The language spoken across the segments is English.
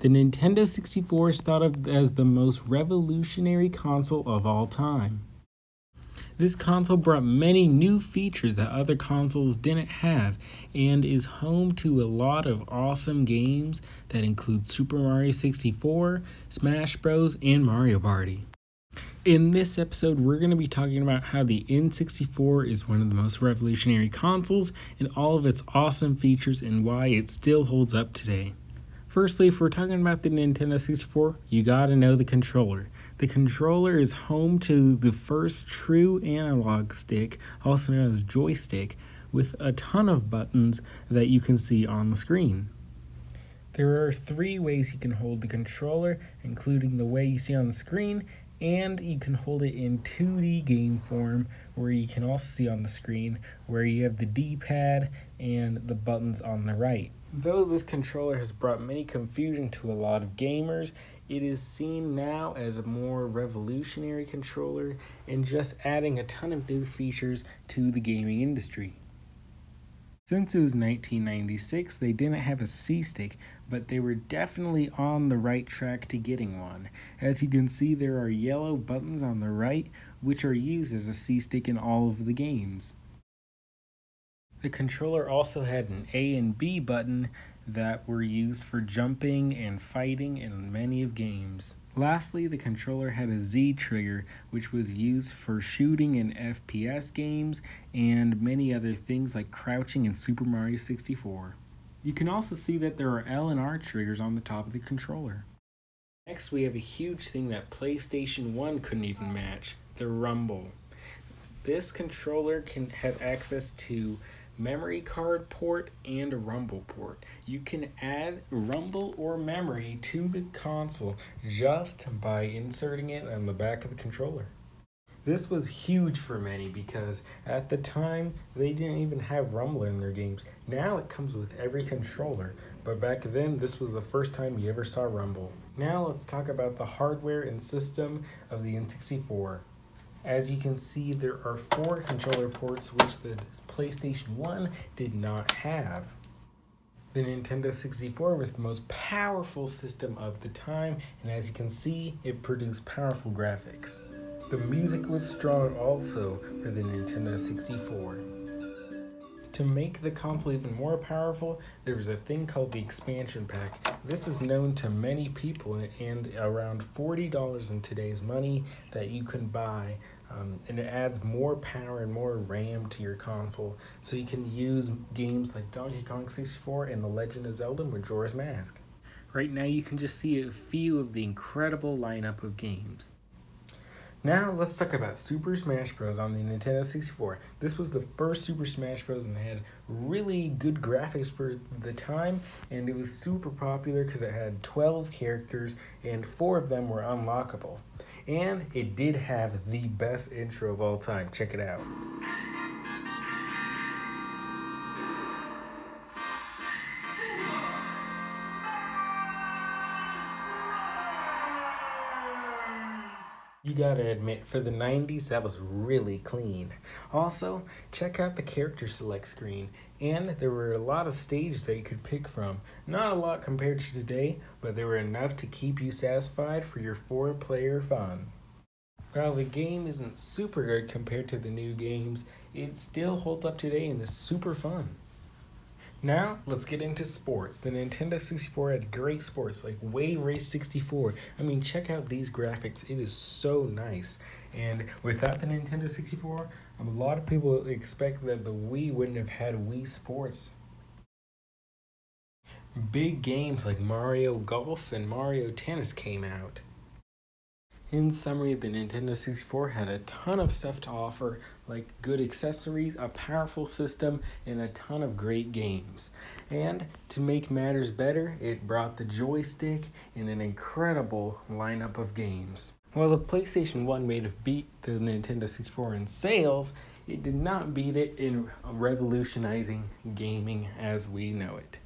The Nintendo 64 is thought of as the most revolutionary console of all time. This console brought many new features that other consoles didn't have and is home to a lot of awesome games that include Super Mario 64, Smash Bros, and Mario Party. In this episode, we're going to be talking about how the N64 is one of the most revolutionary consoles and all of its awesome features and why it still holds up today. Firstly, if we're talking about the Nintendo 64, you gotta know the controller. The controller is home to the first true analog stick, also known as joystick, with a ton of buttons that you can see on the screen. There are 3 ways you can hold the controller, including the way you see on the screen, and you can hold it in 2D game form, where you can also see on the screen, where you have the D-pad and the buttons on the right. Though this controller has brought many confusion to a lot of gamers, it is seen now as a more revolutionary controller and just adding a ton of new features to the gaming industry. Since it was 1996, they didn't have a C-stick, but they were definitely on the right track to getting one. As you can see, there are yellow buttons on the right, which are used as a C-stick in all of the games. The controller also had an A and B button that were used for jumping and fighting in many of games. Lastly, the controller had a Z trigger, which was used for shooting in FPS games and many other things like crouching in Super Mario 64. You can also see that there are L and R triggers on the top of the controller. Next, we have a huge thing that PlayStation 1 couldn't even match, the Rumble. This controller has access to memory card port and a rumble port. You can add rumble or memory to the console just by inserting it on the back of the controller. This was huge for many because at the time they didn't even have rumble in their games. Now it comes with every controller, but back then this was the first time you ever saw rumble. Now let's talk about the hardware and system of the N64. As you can see, there are 4 controller ports which the PlayStation 1 did not have. The Nintendo 64 was the most powerful system of the time, and as you can see, it produced powerful graphics. The music was strong also for the Nintendo 64. To make the console even more powerful, there was a thing called the expansion pack. This is known to many people and around $40 in today's money that you can buy. And it adds more power and more RAM to your console, so you can use games like Donkey Kong 64 and The Legend of Zelda Majora's Mask. Right now you can just see a few of the incredible lineup of games. Now let's talk about Super Smash Bros. On the Nintendo 64. This was the first Super Smash Bros. And it had really good graphics for the time, and it was super popular because it had 12 characters and 4 of them were unlockable. And it did have the best intro of all time. Check it out. You gotta admit, for the 90s, that was really clean. Also, check out the character select screen, and there were a lot of stages that you could pick from. Not a lot compared to today, but there were enough to keep you satisfied for your 4-player fun. While the game isn't super good compared to the new games, it still holds up today and is super fun. Now, let's get into sports. The Nintendo 64 had great sports like Wave Race 64. I mean, check out these graphics. It is so nice. And without the Nintendo 64, a lot of people expect that the Wii wouldn't have had Wii Sports. Big games like Mario Golf and Mario Tennis came out. In summary, the Nintendo 64 had a ton of stuff to offer, like good accessories, a powerful system, and a ton of great games. And to make matters better, it brought the joystick and an incredible lineup of games. While the PlayStation 1 may have beat the Nintendo 64 in sales, it did not beat it in revolutionizing gaming as we know it.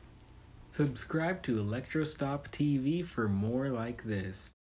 Subscribe to Electrostop TV for more like this.